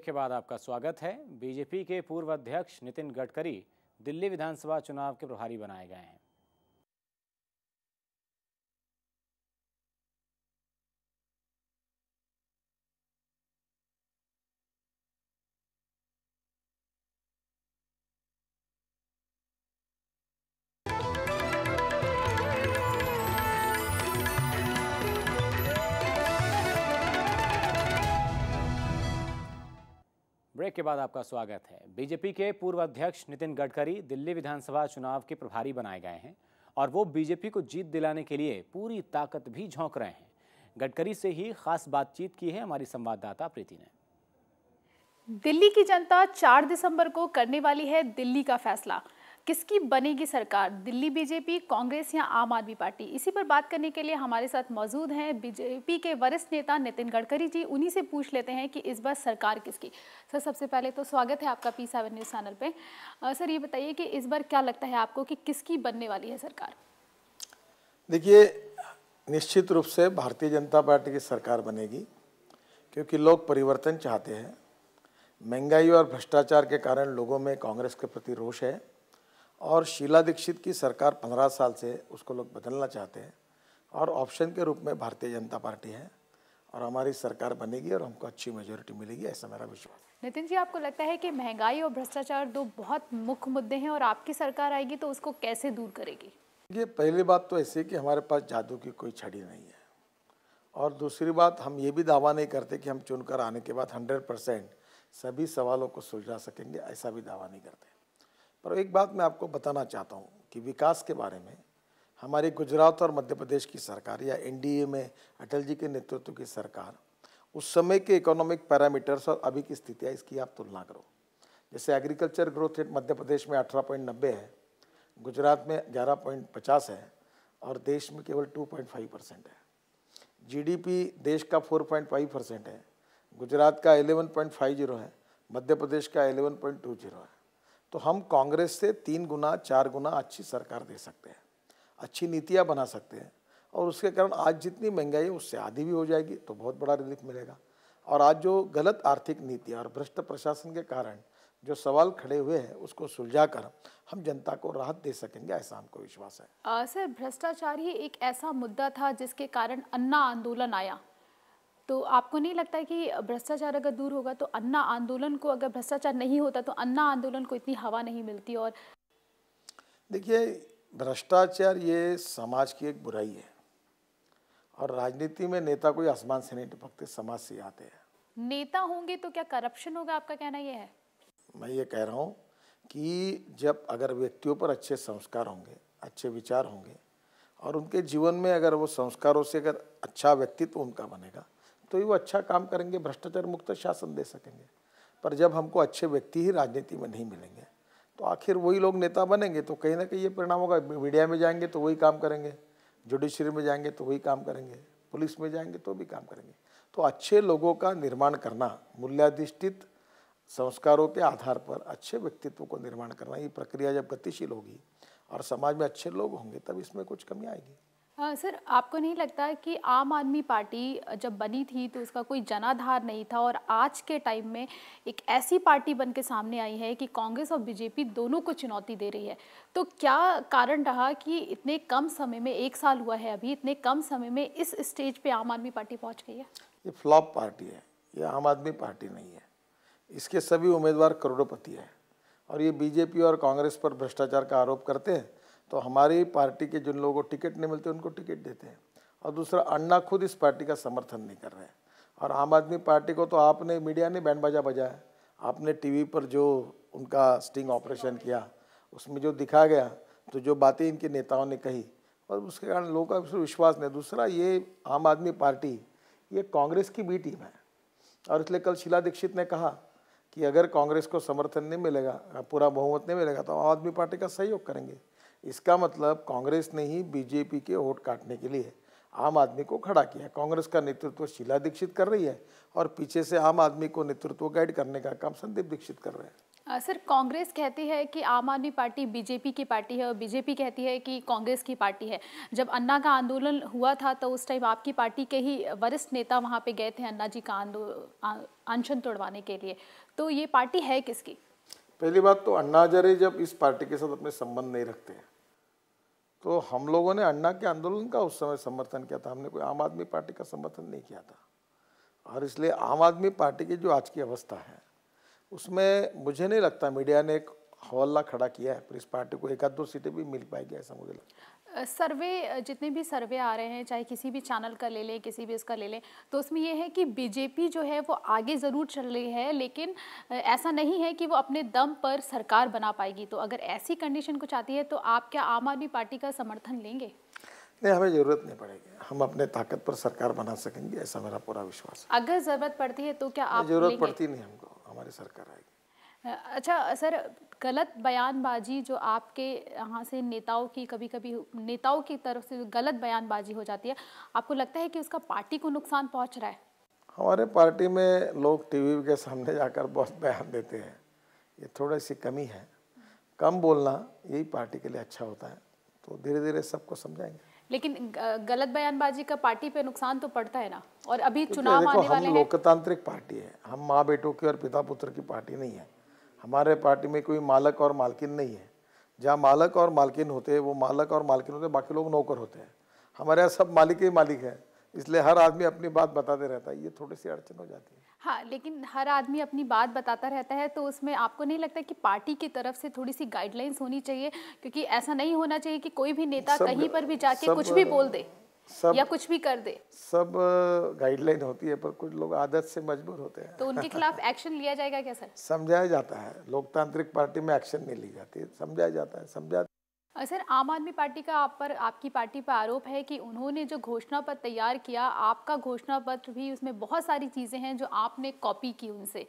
Break के बाद आपका स्वागत है। बीजेपी के पूर्व अध्यक्ष नितिन गडकरी दिल्ली विधानसभा चुनाव के प्रभारी बनाए गए हैं। ब्रेक के बाद आपका स्वागत है। बीजेपी के पूर्व अध्यक्ष नितिन गडकरी दिल्ली विधानसभा चुनाव के प्रभारी बनाए गए हैं और वो बीजेपी को जीत दिलाने के लिए पूरी ताकत भी झोंक रहे हैं। गडकरी से ही खास बातचीत की है हमारी संवाददाता प्रीति ने। दिल्ली की जनता 4 दिसंबर को करने वाली है दिल्ली का फैसला। किसकी बनेगी सरकार, दिल्ली बीजेपी, कांग्रेस या आम आदमी पार्टी? इसी पर बात करने के लिए हमारे साथ मौजूद हैं बीजेपी के वरिष्ठ नेता नितिन गडकरी जी। उन्हीं से पूछ लेते हैं कि इस बार सरकार किसकी। सर, सबसे पहले तो स्वागत है आपका P7 न्यूज़ चैनल पे। सर, ये बताइए कि इस बार क्या लगता है आपको कि किसकी बनने वाली है सरकार? देखिए, निश्चित रूप से भारतीय जनता पार्टी की सरकार बनेगी, क्योंकि लोग परिवर्तन चाहते हैं। महंगाई और भ्रष्टाचार के कारण लोगों में कांग्रेस के प्रति रोष है और शीला दीक्षित की सरकार 15 साल से उसको लोग बदलना चाहते हैं और ऑप्शन के रूप में भारतीय जनता पार्टी है और हमारी सरकार बनेगी और हमको अच्छी मेजोरिटी मिलेगी, ऐसा मेरा विश्वास है। नितिन जी, आपको लगता है कि महंगाई और भ्रष्टाचार दो बहुत मुख्य मुद्दे हैं और आपकी सरकार आएगी तो उसको कैसे दूर करेगी? ये पहली बात तो ऐसी है कि हमारे पास जादू की कोई छड़ी नहीं है और दूसरी बात, हम ये भी दावा नहीं करते कि हम चुनकर आने के बाद 100% सभी सवालों को सुलझा सकेंगे, ऐसा भी दावा नहीं करते। पर एक बात मैं आपको बताना चाहता हूँ कि विकास के बारे में हमारी गुजरात और मध्य प्रदेश की सरकार या एनडीए में अटल जी के नेतृत्व की सरकार, उस समय के इकोनॉमिक पैरामीटर्स और अभी की स्थितियाँ, इसकी आप तुलना करो। जैसे agriculture growth rate Madhya Pradesh में 18.90 है, गुजरात में 11.50 है और देश में केवल 2.5% है। जीडीपी देश का 4.5% है, गुजरात का 11.50 है, मध्य प्रदेश का 11.20 है। तो हम कांग्रेस से 3 गुना 4 गुना अच्छी सरकार दे सकते हैं, अच्छी नीतियां बना सकते हैं और उसके कारण आज जितनी महंगाई है उससे आधी भी हो जाएगी तो बहुत बड़ा रिलीफ मिलेगा। और आज जो गलत आर्थिक नीतियां और भ्रष्ट प्रशासन के कारण जो सवाल खड़े हुए हैं उसको सुलझाकर हम जनता को राहत दे सकेंगे, ऐसा हमको विश्वास है। सर, भ्रष्टाचार ही एक ऐसा मुद्दा था जिसके कारण अन्ना आंदोलन आया, तो आपको नहीं लगता है कि भ्रष्टाचार अगर दूर होगा तो अन्ना आंदोलन को, अगर भ्रष्टाचार नहीं होता तो अन्ना आंदोलन को इतनी हवा नहीं मिलती? और देखिए, भ्रष्टाचार ये समाज की एक बुराई है और राजनीति में नेता कोई आसमान से नहीं टपकते, समाज से आते हैं। नेता होंगे तो क्या करप्शन होगा, आपका कहना ये है? मैं ये कह रहा हूँ कि जब अगर व्यक्तियों पर अच्छे संस्कार होंगे, अच्छे विचार होंगे और उनके जीवन में अगर वो संस्कारों से अगर अच्छा व्यक्तित्व उनका बनेगा तो ही वो अच्छा काम करेंगे, भ्रष्टाचार मुक्त शासन दे सकेंगे। पर जब हमको अच्छे व्यक्ति ही राजनीति में नहीं मिलेंगे तो आखिर वही लोग नेता बनेंगे तो कहीं ना कहीं ये परिणाम होगा। मीडिया में जाएंगे तो वही काम करेंगे, जुडिशरी में जाएंगे तो वही काम करेंगे, पुलिस में जाएंगे तो भी काम करेंगे। तो अच्छे लोगों का निर्माण करना, मूल्याधिष्ठित संस्कारों के आधार पर अच्छे व्यक्तित्व को निर्माण करना, ये प्रक्रिया जब गतिशील होगी और समाज में अच्छे लोग होंगे तब इसमें कुछ कमी आएगी। सर, आपको नहीं लगता है कि आम आदमी पार्टी जब बनी थी तो उसका कोई जनाधार नहीं था और आज के टाइम में एक ऐसी पार्टी बन के सामने आई है कि कांग्रेस और बीजेपी दोनों को चुनौती दे रही है, तो क्या कारण रहा कि इतने कम समय में, 1 साल हुआ है अभी, इतने कम समय में इस स्टेज पे आम आदमी पार्टी पहुंच गई है? ये फ्लॉप पार्टी है, ये आम आदमी पार्टी नहीं है। इसके सभी उम्मीदवार करोड़पति हैं और ये बीजेपी और कांग्रेस पर भ्रष्टाचार का आरोप करते हैं तो हमारी पार्टी के जिन लोगों को टिकट नहीं मिलते उनको टिकट देते हैं। और दूसरा, अन्ना खुद इस पार्टी का समर्थन नहीं कर रहे हैं और आम आदमी पार्टी को तो आपने, मीडिया ने बैंड बाजा बजाया, आपने टीवी पर जो उनका स्टिंग ऑपरेशन किया उसमें जो दिखा गया, तो जो बातें इनके नेताओं ने कही और उसके कारण लोगों का उसमें विश्वास नहीं। दूसरा, ये आम आदमी पार्टी ये कांग्रेस की बी टीम है और इसलिए कल शीला दीक्षित ने कहा कि अगर कांग्रेस को समर्थन नहीं मिलेगा, पूरा बहुमत नहीं मिलेगा तो आम आदमी पार्टी का सहयोग करेंगे। इसका मतलब कांग्रेस ने ही बीजेपी के वोट काटने के लिए आम आदमी को खड़ा किया। कांग्रेस का नेतृत्व शीला दीक्षित कर रही है और पीछे से आम आदमी को नेतृत्व गाइड करने का काम संदीप दीक्षित कर रहे हैं। सर, कांग्रेस कहती है कि आम आदमी पार्टी बीजेपी की पार्टी है और बीजेपी कहती है कि कांग्रेस की पार्टी है। जब अन्ना का आंदोलन हुआ था तो उस टाइम आपकी पार्टी के ही वरिष्ठ नेता वहां पे गए थे अन्ना जी का अनशन तोड़वाने के लिए। तो ये पार्टी है किसकी? पहली बात तो अन्ना हजारे जब इस पार्टी के साथ अपने संबंध नहीं रखते हैं, तो हम लोगों ने अन्ना के आंदोलन का उस समय समर्थन किया था, हमने कोई आम आदमी पार्टी का समर्थन नहीं किया था। और इसलिए आम आदमी पार्टी की जो आज की अवस्था है उसमें मुझे नहीं लगता मीडिया ने एक हवाला खड़ा किया है, पर इस पार्टी को एक आध दो सीटें भी मिल पाएगी ऐसा मुझे लगता है। सर्वे, जितने भी सर्वे आ रहे हैं, चाहे किसी भी चैनल का ले लें, किसी भी इसका ले लें, तो उसमें यह है कि बीजेपी जो है वो आगे ज़रूर चल रही है, लेकिन ऐसा नहीं है कि वो अपने दम पर सरकार बना पाएगी। तो अगर ऐसी कंडीशन कुछ आती है तो आप क्या आम आदमी पार्टी का समर्थन लेंगे? नहीं, हमें ज़रूरत नहीं पड़ेगी, हम अपने ताकत पर सरकार बना सकेंगे, ऐसा मेरा पूरा विश्वास है। अगर ज़रूरत पड़ती है तो क्या आप ज़रूरत लेंगे? पड़ती नहीं हमको, हमारी सरकार आएगी। अच्छा सर, गलत बयानबाजी जो आपके यहाँ से नेताओं की, कभी कभी नेताओं की तरफ से गलत बयानबाजी हो जाती है, आपको लगता है कि उसका पार्टी को नुकसान पहुँच रहा है? हमारे पार्टी में लोग टीवी के सामने जाकर बहुत बयान देते हैं, ये थोड़ी सी कमी है। कम बोलना यही पार्टी के लिए अच्छा होता है, तो धीरे धीरे सबको समझाएंगे। लेकिन गलत बयानबाजी का पार्टी पे नुकसान तो पड़ता है ना, और अभी चुनाव आने वाले हैं। हम लोकतांत्रिक पार्टी है, हम माँ बेटों की और पिता पुत्र की पार्टी नहीं है। हमारे पार्टी में कोई मालक और मालकिन नहीं है। जहाँ मालक और मालकिन होते हैं वो मालक और मालकिन होते हैं, बाकी लोग नौकर होते हैं। हमारे यहाँ सब मालिक ही मालिक है, इसलिए हर आदमी अपनी बात बताते रहता है, ये थोड़ी सी अड़चन हो जाती है। हाँ, लेकिन हर आदमी अपनी बात बताता रहता है, तो उसमें आपको नहीं लगता कि पार्टी की तरफ से थोड़ी सी गाइडलाइंस होनी चाहिए? क्योंकि ऐसा नहीं होना चाहिए कि कोई भी नेता कहीं पर भी जाके कुछ भी बोल दे या कुछ भी कर दे। सब गाइडलाइन होती है, पर कुछ लोग आदत से मजबूर होते हैं। तो उनके खिलाफ एक्शन लिया जाएगा क्या सर? समझाया जाता है, लोकतांत्रिक पार्टी में एक्शन नहीं ली जाती, समझाया जाता है, समझा। सर, आम आदमी पार्टी का आपकी पार्टी पर आरोप है कि उन्होंने जो घोषणा पत्र तैयार किया, आपका घोषणा पत्र भी, उसमें बहुत सारी चीज़ें हैं जो आपने कॉपी की उनसे,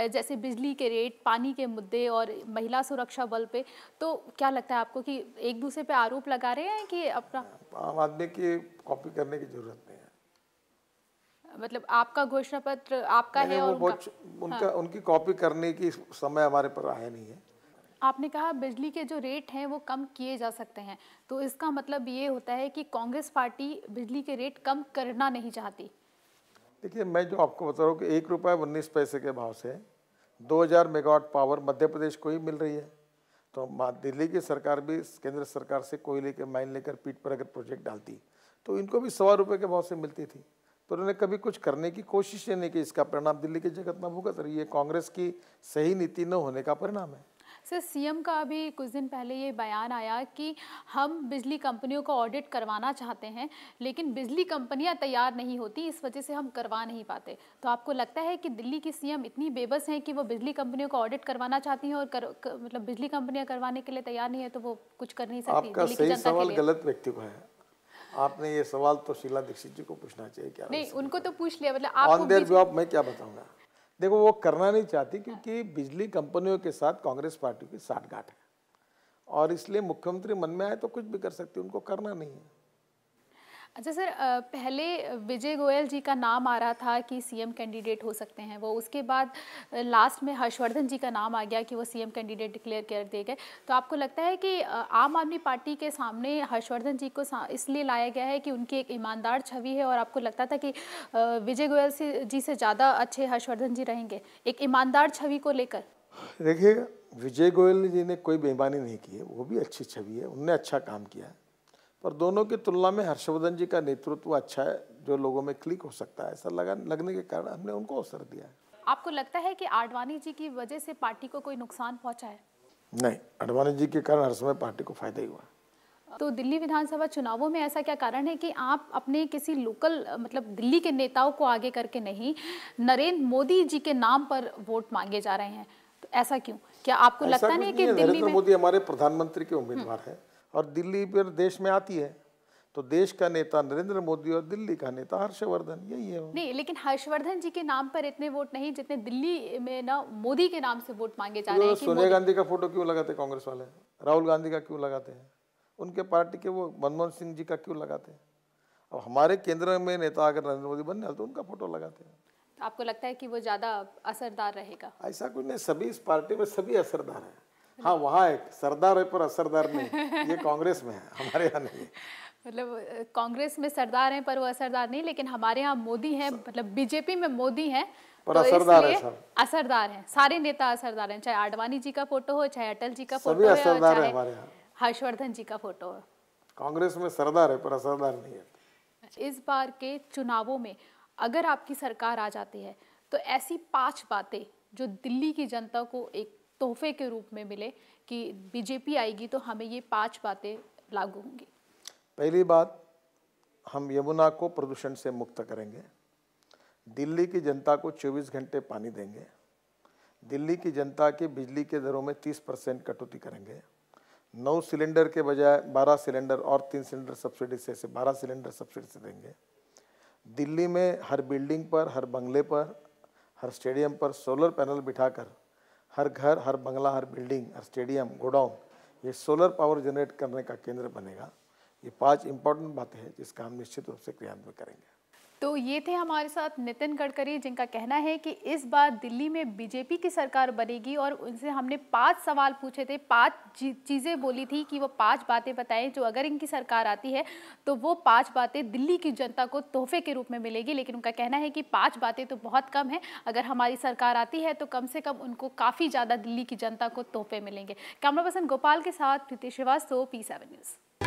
जैसे बिजली के रेट, पानी के मुद्दे और महिला सुरक्षा बल पे। तो क्या लगता है आपको कि एक दूसरे पे आरोप लगा रहे हैं कि अपना? आम आदमी की कॉपी करने की जरूरत नहीं है। मतलब आपका घोषणा पत्र आपका है और उनकी कॉपी करने की समय हमारे पर आया नहीं है। आपने कहा बिजली के जो रेट हैं वो कम किए जा सकते हैं, तो इसका मतलब ये होता है कि कांग्रेस पार्टी बिजली के रेट कम करना नहीं चाहती। देखिए, मैं जो आपको बता रहा हूँ कि 1 रुपये 19 पैसे के भाव से 2000 मेगावाट पावर मध्य प्रदेश को ही मिल रही है। तो दिल्ली की सरकार भी केंद्र सरकार से कोयले के माइन लेकर पीठ पर अगर प्रोजेक्ट डालती तो इनको भी 1.25 रुपये के भाव से मिलती थी, पर उन्होंने कभी कुछ करने की कोशिश नहीं की। इसका परिणाम दिल्ली की जगत में भुगत रही है, कांग्रेस की सही नीति न होने का परिणाम है। सर, सीएम का अभी कुछ दिन पहले ये बयान आया कि हम बिजली कंपनियों को ऑडिट करवाना चाहते हैं, लेकिन बिजली कंपनियां तैयार नहीं होती, इस वजह से हम करवा नहीं पाते। तो आपको लगता है कि दिल्ली की सीएम इतनी बेबस हैं कि वो बिजली कंपनियों को ऑडिट करवाना चाहती हैं और मतलब बिजली कंपनियां करवाने के लिए तैयार नहीं है, तो वो कुछ कर नहीं सकती? आपका सही सवाल गलत व्यक्ति को है। आपने ये सवाल तो शीला दीक्षित जी को पूछना चाहिए। क्या नहीं, उनको तो पूछ लिया, मतलब ऑन देयर जॉब मैं क्या बताऊंगा। देखो, वो करना नहीं चाहती क्योंकि बिजली कंपनियों के साथ कांग्रेस पार्टी की साठगांठ है, और इसलिए मुख्यमंत्री मन में आए तो कुछ भी कर सकती है, उनको करना नहीं है। अच्छा सर, पहले विजय गोयल जी का नाम आ रहा था कि सीएम कैंडिडेट हो सकते हैं वो, उसके बाद लास्ट में हर्षवर्धन जी का नाम आ गया कि वो सीएम कैंडिडेट डिक्लेयर कर दिए गए। तो आपको लगता है कि आम आदमी पार्टी के सामने हर्षवर्धन जी को इसलिए लाया गया है कि उनकी एक ईमानदार छवि है, और आपको लगता था कि विजय गोयल जी से ज़्यादा अच्छे हर्षवर्धन जी रहेंगे एक ईमानदार छवि को लेकर? देखिए, विजय गोयल जी ने कोई बेईमानी नहीं की है, वो भी अच्छी छवि है, उनने अच्छा काम किया है, पर दोनों की तुलना में हर्षवर्धन जी का नेतृत्व अच्छा है, जो लोगों में क्लिक हो सकता है, ऐसा लगने के कारण हमने उनको अवसर दिया है। आपको लगता है कि आडवाणी जी की वजह से पार्टी को कोई नुकसान पहुंचा है? नहीं, आडवाणी जी के कारण हर समय पार्टी को फायदा ही हुआ। तो दिल्ली विधानसभा चुनावों में ऐसा क्या कारण है कि आप अपने किसी लोकल, मतलब दिल्ली के नेताओं को आगे करके नहीं, नरेंद्र मोदी जी के नाम पर वोट मांगे जा रहे हैं? तो ऐसा क्यों? क्या आपको लगता नहीं कि दिल्ली में नरेंद्र मोदी हमारे प्रधानमंत्री के उम्मीदवार है और दिल्ली पर देश में आती है तो देश का नेता नरेंद्र मोदी और दिल्ली का नेता हर्षवर्धन, यही है। नहीं, लेकिन हर्षवर्धन जी के नाम पर इतने वोट नहीं जितने दिल्ली में ना मोदी के नाम से वोट मांगे जा रहे हैं। सोनिया गांधी का फोटो क्यों लगाते कांग्रेस वाले? राहुल गांधी का क्यों लगाते हैं? उनके पार्टी के वो मनमोहन सिंह जी का क्यों लगाते हैं? अब हमारे केंद्र में नेता अगर नरेंद्र मोदी बनने तो उनका फोटो लगाते हैं। आपको लगता है कि वो ज़्यादा असरदार रहेगा? ऐसा कुछ नहीं, सभी इस पार्टी में सभी असरदार हैं। हाँ, वहाँ एक सरदार है पर असरदार नहीं, ये कांग्रेस में है, हमारे यहाँ नहीं है। मतलब कांग्रेस में सरदार हैं पर वो असरदार नहीं, लेकिन हमारे यहाँ मोदी हैं, मतलब बीजेपी में मोदी हैं पर तो असरदार है इसलिए सब। असरदार हैं, सारे नेता असरदार हैं, चाहे आडवाणी जी का फोटो हो, चाहे अटल जी का सभी फोटो हो, या असरदार है चाहे हमारे यहाँ। हर्षवर्धन जी का फोटो हो। कांग्रेस में सरदार है पर असरदार नहीं है। इस बार के चुनावों में अगर आपकी सरकार आ जाती है तो ऐसी 5 बातें जो दिल्ली की जनता को एक तोहफे के रूप में मिले कि बीजेपी आएगी तो हमें ये 5 बातें लागू होंगी। पहली बात, हम यमुना को प्रदूषण से मुक्त करेंगे। दिल्ली की जनता को 24 घंटे पानी देंगे। दिल्ली की जनता की बिजली के दरों में 30% कटौती करेंगे। 9 सिलेंडर के बजाय 12 सिलेंडर और 3 सिलेंडर सब्सिडी से 12 सिलेंडर सब्सिडी से देंगे। दिल्ली में हर बिल्डिंग पर, हर बंगले पर, हर स्टेडियम पर सोलर पैनल बिठाकर हर घर, हर बंगला, हर बिल्डिंग, हर स्टेडियम, गोडाउन ये सोलर पावर जनरेट करने का केंद्र बनेगा। ये 5 इंपॉर्टेंट बातें हैं जिसका हम निश्चित रूप से क्रियान्वयन करेंगे। तो ये थे हमारे साथ नितिन गडकरी, जिनका कहना है कि इस बार दिल्ली में बीजेपी की सरकार बनेगी, और उनसे हमने 5 सवाल पूछे थे, 5 चीज़ें बोली थी कि वो 5 बातें बताएं जो अगर इनकी सरकार आती है तो वो 5 बातें दिल्ली की जनता को तोहफे के रूप में मिलेगी। लेकिन उनका कहना है कि 5 बातें तो बहुत कम है, अगर हमारी सरकार आती है तो कम से कम उनको काफ़ी ज़्यादा दिल्ली की जनता को तोहफे मिलेंगे। कैमरा पर्सन गोपाल के साथ प्रीति श्रीवास्तव, P7 न्यूज़।